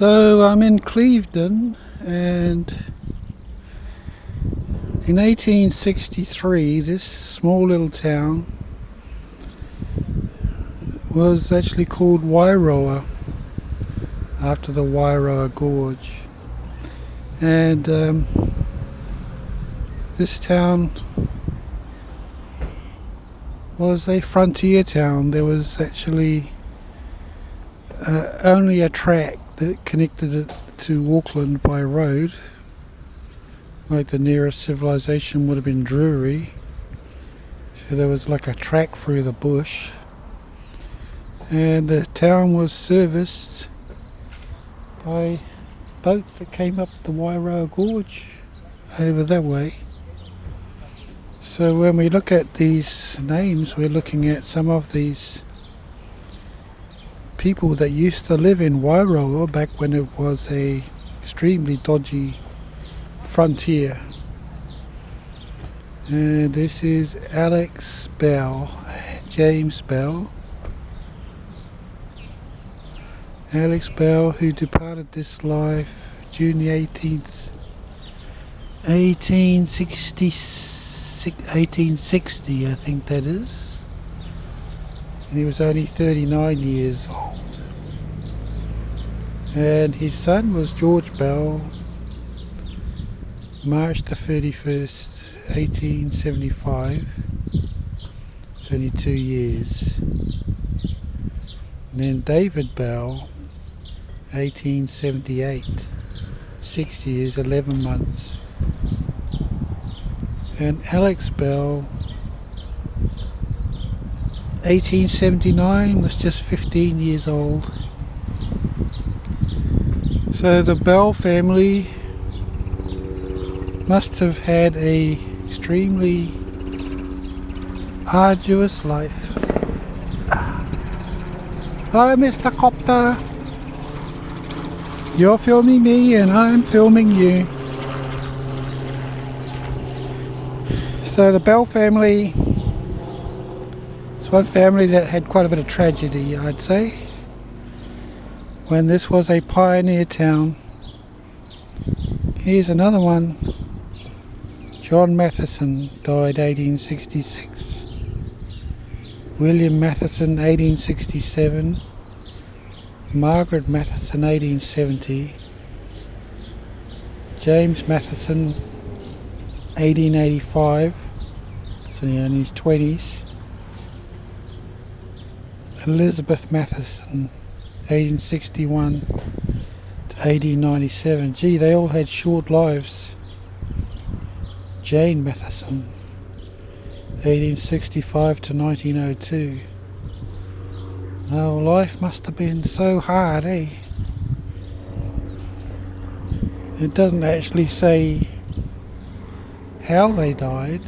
So I'm in Clevedon, and in 1863 this small little town was actually called Wairoa, after the Wairoa Gorge. And this town was a frontier town. There was actually only a track that connected it to Auckland by road. Like the nearest civilization would have been Drury, so there was like a track through the bush, and the town was serviced by boats that came up the Wairoa Gorge over that way. So when we look at these names, we're looking at some of these people that used to live in Wairoa back when it was a extremely dodgy frontier. And this is Alex Bell, James Bell. Alex Bell, who departed this life June the 18th, 1860, I think that is. And he was only 39 years old. And his son was George Bell, March the 31st, 1875, 72 years. And then David Bell, 1878, 6 years, 11 months. And Alex Bell, 1879, was just 15 years old. So the Bell family must have had a extremely arduous life. Hi, Mr. Copter. You're filming me and I'm filming you. So the Bell family is one family that had quite a bit of tragedy, I'd say, when this was a pioneer town. Here's another one. John Matheson died 1866. William Matheson 1867. Margaret Matheson 1870. James Matheson 1885. So he's in his 20s. Elizabeth Matheson 1861 to 1897. Gee, they all had short lives. Jane Matheson 1865 to 1902. Oh, life must have been so hard, eh? It doesn't actually say how they died,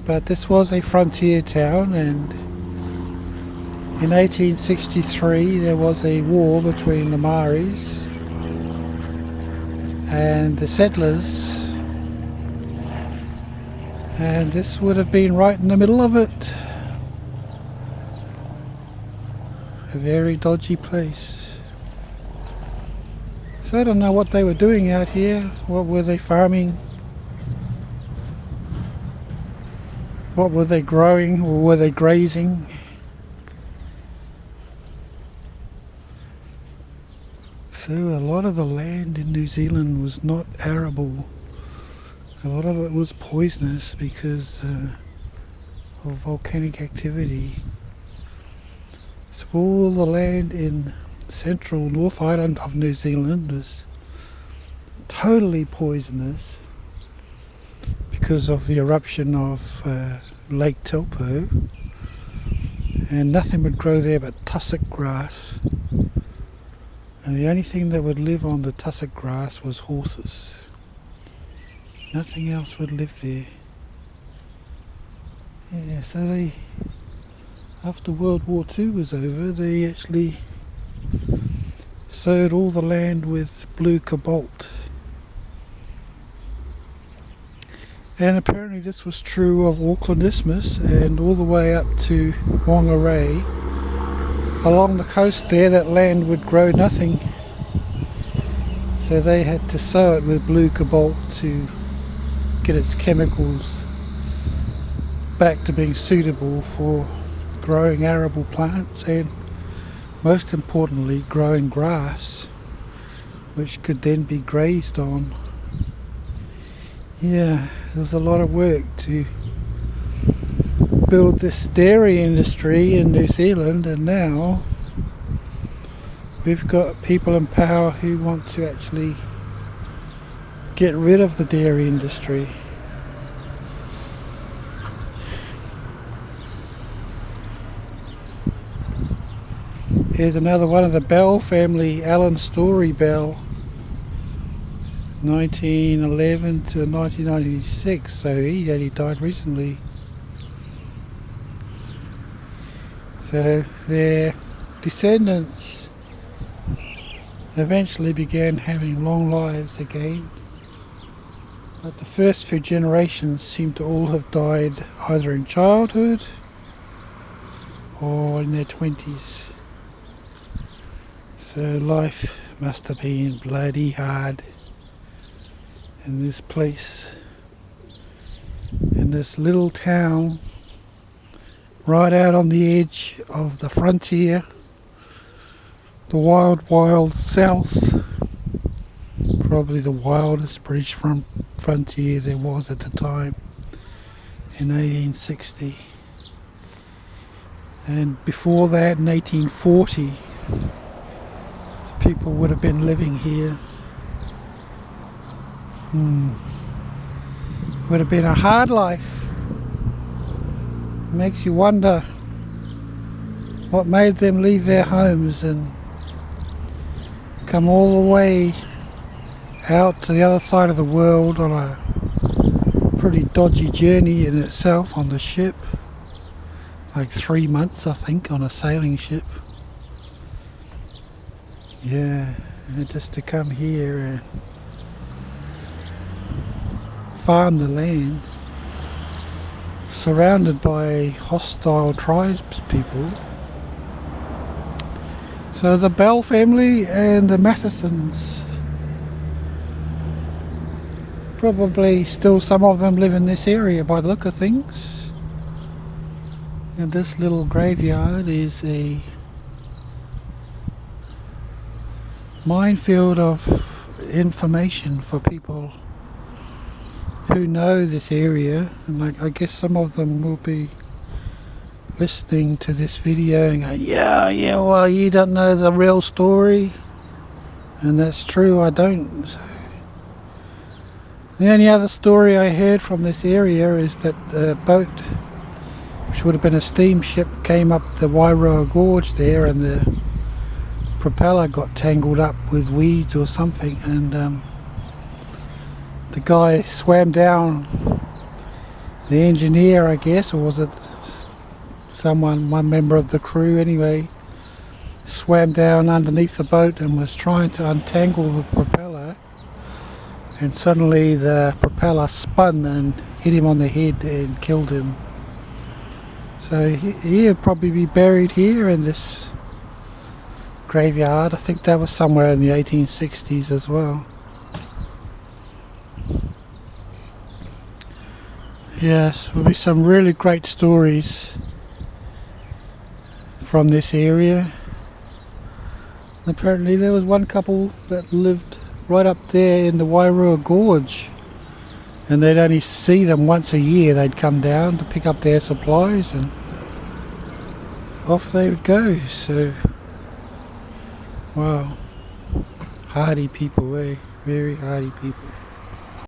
but this was a frontier town, and in 1863 there was a war between the Maoris and the settlers, and this would have been right in the middle of it. A very dodgy place. So I don't know what they were doing out here. What were they farming? What were they growing, or were they grazing? So a lot of the land in New Zealand was not arable. A lot of it was poisonous because of volcanic activity. So all the land in central North Island of New Zealand was totally poisonous because of the eruption of Lake Taupo, and nothing would grow there but tussock grass, and the only thing that would live on the tussock grass was horses. Nothing else would live there. Yeah, so they, after World War II was over, they actually sowed all the land with blue cobalt. And apparently this was true of Auckland Isthmus and all the way up to Whangarei. along the coast there, that land would grow nothing. So they had to sow it with blue cobalt to get its chemicals back to being suitable for growing arable plants, and most importantly growing grass, which could then be grazed on. Yeah, there was a lot of work to build this dairy industry in New Zealand, and now we've got people in power who want to actually get rid of the dairy industry. Here's another one of the Bell family, Alan Story Bell, 1911 to 1996, so he only died recently. So their descendants eventually began having long lives again, but the first few generations seem to all have died either in childhood or in their 20s. So life must have been bloody hard in this place, in this little town right out on the edge of the frontier, the wild south, probably the wildest British frontier there was at the time in 1860. And before that, in 1840, people would have been living here. Would have been a hard life. Makes you wonder what made them leave their homes and come all the way out to the other side of the world on a pretty dodgy journey in itself on the ship. Like 3 months, I think, on a sailing ship. Yeah, and just to come here and farm the land, surrounded by hostile tribespeople. So the Bell family and the Mathesons, probably still some of them live in this area by the look of things. And this little graveyard is a minefield of information for people who know this area, and I guess some of them will be listening to this video and going, yeah, well, you don't know the real story. And that's true, I don't. So the only other story I heard from this area is that the boat, which would have been a steamship, came up the Wairoa Gorge there, and the propeller got tangled up with weeds or something, and the guy swam down, the engineer I guess, or was it one member of the crew anyway, swam down underneath the boat and was trying to untangle the propeller, and suddenly the propeller spun and hit him on the head and killed him. So he'll probably be buried here in this graveyard. I think that was somewhere in the 1860s as well. Yes, there'll be some really great stories from this area. Apparently there was one couple that lived right up there in the Wairoa Gorge, and they'd only see them once a year. They'd come down to pick up their supplies and off they would go. So, wow, hardy people, eh? Very hardy people.